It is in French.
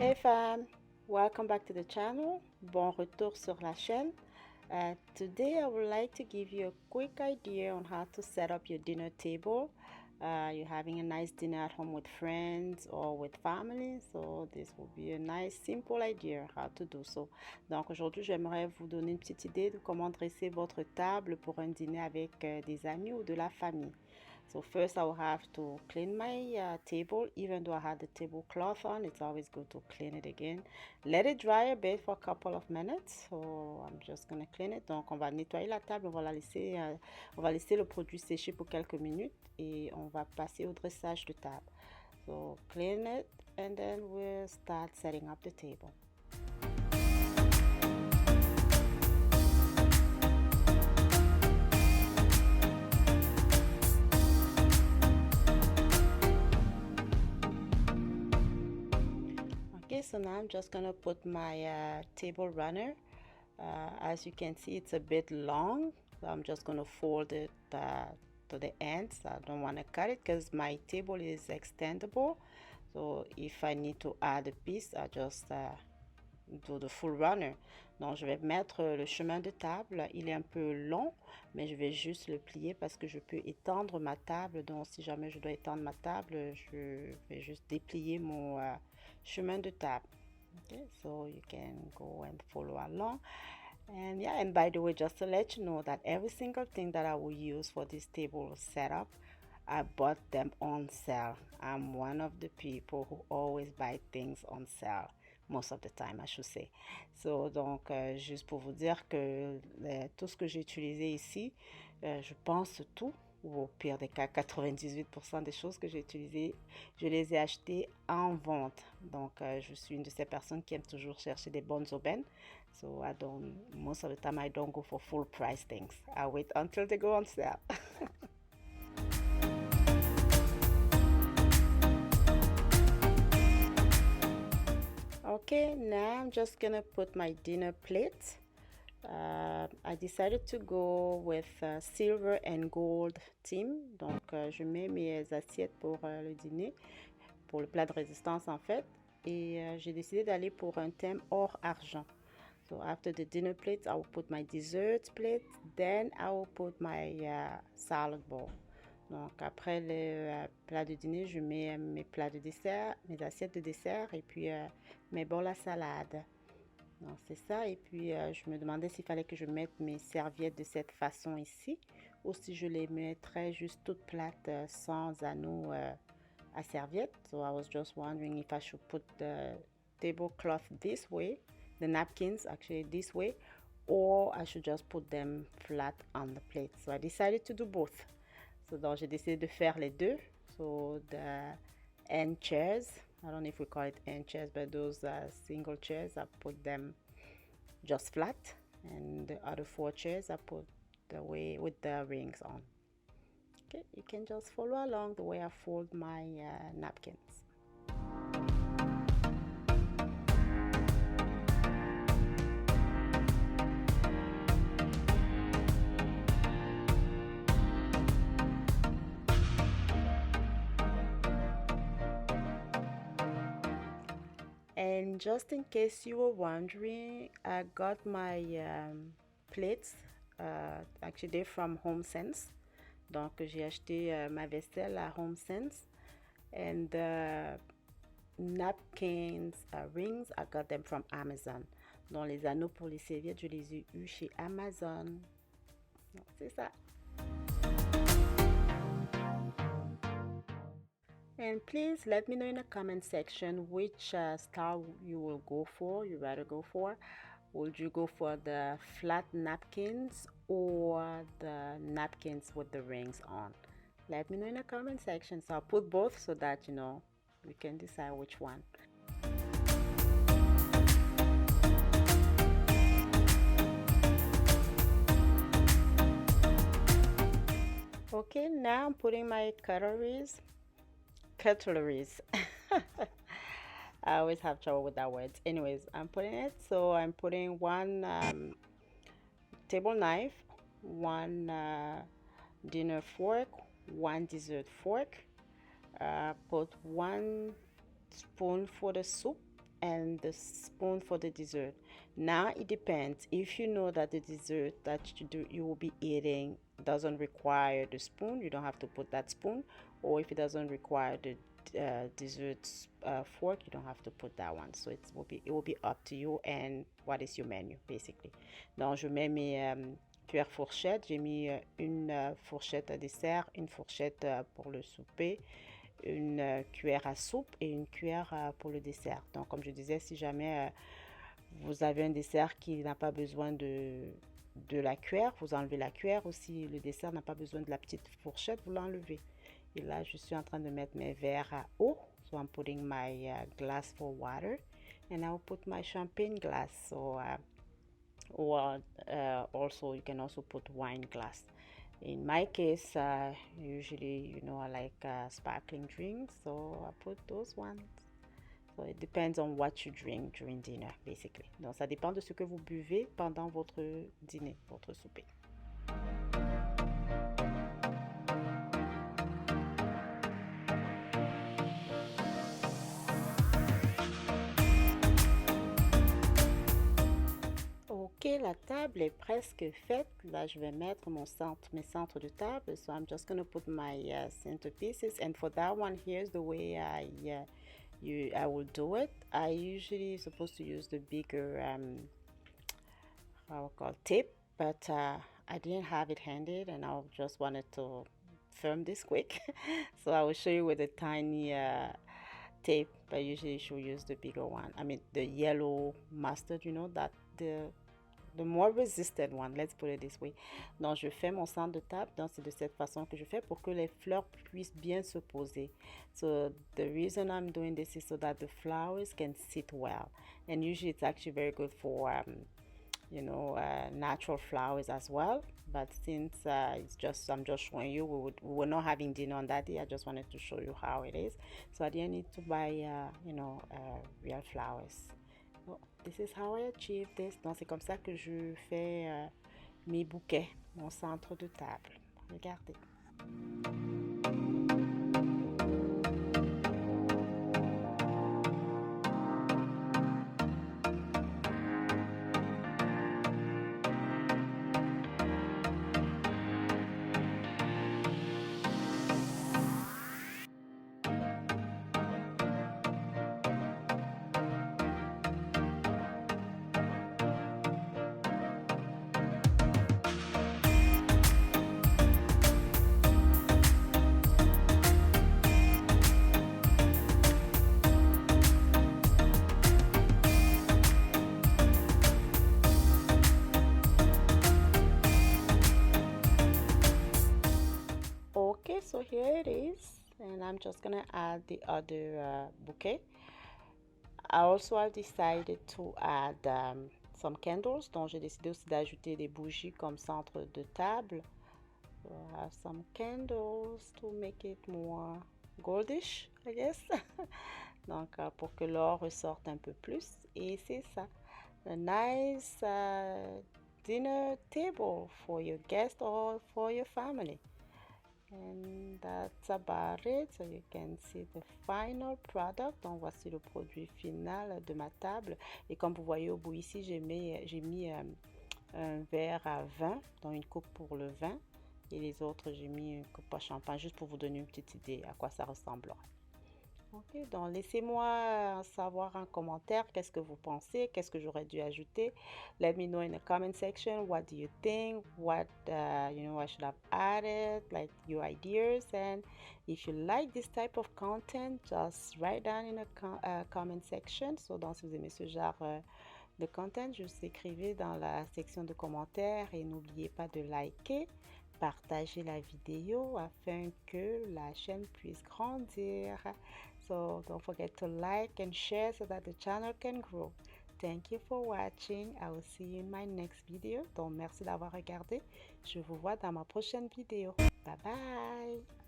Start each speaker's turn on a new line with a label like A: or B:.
A: Hey fam, welcome back to the channel. Bon retour sur la chaîne. Today I would like to give you a quick idea on how to set up your dinner table. You're having a nice dinner at home with friends or with family, so this will be a nice simple idea how to do so. Donc aujourd'hui j'aimerais vous donner une petite idée de comment dresser votre table pour un dîner avec des amis ou de la famille. So first I will have to clean my table. Even though I had the tablecloth on, it's always good to clean it again. Let it dry a bit for a couple of minutes. So I'm just gonna clean it. Donc on va nettoyer la table, on va laisser le produit sécher pour quelques minutes et on va passer au dressage de table. So clean it and then we'll start setting up the table. Okay, so now I'm just gonna put my table runner. As you can see, it's a bit long, so I'm just gonna fold it to the ends. I don't want to cut it because my table is extendable, so if I need to add a piece, I just do the full runner. Donc je vais mettre le chemin de table. Il est un peu long, mais je vais juste le plier parce que je peux étendre ma table. Donc si jamais je dois étendre ma table, je vais juste déplier mon chemin de table. Okay, so you can go and follow along. And yeah, and by the way, just to let you know that every single thing that I will use for this table setup, I bought them on sale. I'm one of the people who always buy things on sale. Most of the time, I should say. So, donc, juste pour vous dire que tout ce que j'ai utilisé ici, je pense tout, ou au pire des cas, 98% des choses que j'ai utilisées, je les ai achetées en vente. Donc, je suis une de ces personnes qui aiment toujours chercher des bonnes aubaines. So, most of the time, I don't go for full price things. I wait until they go on sale. Okay, now I'm just gonna put my dinner plate. I decided to go with silver and gold theme. Donc, je mets mes assiettes pour le dîner, pour le plat de résistance en fait. Et j'ai décidé d'aller pour un thème or-argent. So after the dinner plate, I will put my dessert plate. Then I will put my salad bowl. Donc après le plat de dîner, je mets mes plats de dessert, mes assiettes de dessert et puis mes bols à salade. Donc c'est ça. Et puis je me demandais s'il fallait que je mette mes serviettes de cette façon ici ou si je les mettrais juste toutes plates sans anneaux à serviette. So I was just wondering if I should put the tablecloth this way, the napkins actually this way, or I should just put them flat on the plate. So I decided to do both. So, donc j'ai décidé de faire les deux. So the end chairs, I don't know if we call it end chairs, but those single chairs, I put them just flat, and the other 4 chairs I put the way with the rings on. Okay, you can just follow along the way I fold my napkins. And just in case you were wondering, I got my plates, actually they're from HomeSense. Donc j'ai acheté ma vaisselle à HomeSense. And the napkins, rings, I got them from Amazon. Donc les anneaux pour les serviettes, je les ai eus chez Amazon. Donc c'est ça. And please let me know in the comment section which style you will go for, you rather go for. Would you go for the flat napkins or the napkins with the rings on? Let me know in the comment section. So I'll put both so that, you know, we can decide which one. Okay, now I'm putting my cutleries. I always have trouble with that word. Anyways, I'm putting it. So I'm putting one table knife, one dinner fork, one dessert fork. Put 1 spoon for the soup and the spoon for the dessert. Now it depends. If you know that the dessert that you will be eating doesn't require the spoon, you don't have to put that spoon. Or if it doesn't require the dessert fork, you don't have to put that one. So it will be up to you and what is your menu basically. Donc je mets mes cuillères fourchettes. J'ai mis une fourchette à dessert, une fourchette pour le souper, une cuillère à soupe et une cuillère pour le dessert. Donc, comme je disais, si jamais vous avez un dessert qui n'a pas besoin de la cuillère, vous enlevez la cuillère. Ou si le dessert n'a pas besoin de la petite fourchette, vous l'enlevez. Et là, je suis en train de mettre mes verres à eau. So I'm putting my glass for water. And I'll put my champagne glass. So, or also, you can also put wine glass. In my case, usually, I like sparkling drinks, so I put those ones. So it depends on what you drink during dinner, basically. Donc, ça dépend de ce que vous buvez pendant votre dîner, votre souper. Ok, la table est presque faite. Là, je vais mettre mes centres de table. So I'm just going to put my centerpieces. And for that one, here's the way I will do it. I usually supposed to use the bigger how I call tape, but I didn't have it handy, and I just wanted to film this quick. So I will show you with a tiny tape, but usually you should use the bigger one. I mean the yellow mustard, that the more resistant one, let's put it this way. Donc je fais mon centre de table, donc c'est de cette façon que je fais pour que les fleurs puissent bien se poser. So the reason I'm doing this is so that the flowers can sit well, and usually it's actually very good for natural flowers as well. But since I'm just showing you, we were not having dinner on that day. I just wanted to show you how it is. So I didn't need to buy real flowers. So this is how I achieve this. Donc c'est comme ça que je fais mes bouquets, mon centre de table. Regardez. Okay, so here it is, and I'm just gonna add the other bouquet. I also have decided to add some candles, donc j'ai décidé aussi d'ajouter des bougies comme centre de table. So I have some candles to make it more goldish, I guess. Donc pour que l'or ressorte un peu plus, et c'est ça. A nice dinner table for your guest or for your family. And that's about it. So you can see the final product. Donc voici le produit final de ma table. Et comme vous voyez au bout ici, j'ai mis un verre à vin, donc une coupe pour le vin. Et les autres, j'ai mis une coupe à champagne, juste pour vous donner une petite idée à quoi ça ressemblera. Ok, donc laissez-moi savoir en commentaire qu'est-ce que vous pensez, qu'est-ce que j'aurais dû ajouter. Let me know in the comment section what do you think, what I should have added, like your ideas. And if you like this type of content, just write down in the comment section. So donc si vous aimez ce genre de content, juste écrivez dans la section de commentaires et n'oubliez pas de liker, partager la vidéo afin que la chaîne puisse grandir. So don't forget to like and share so that the channel can grow. Thank you for watching. I will see you in my next video. Donc merci d'avoir regardé. Je vous vois dans ma prochaine vidéo. Bye bye.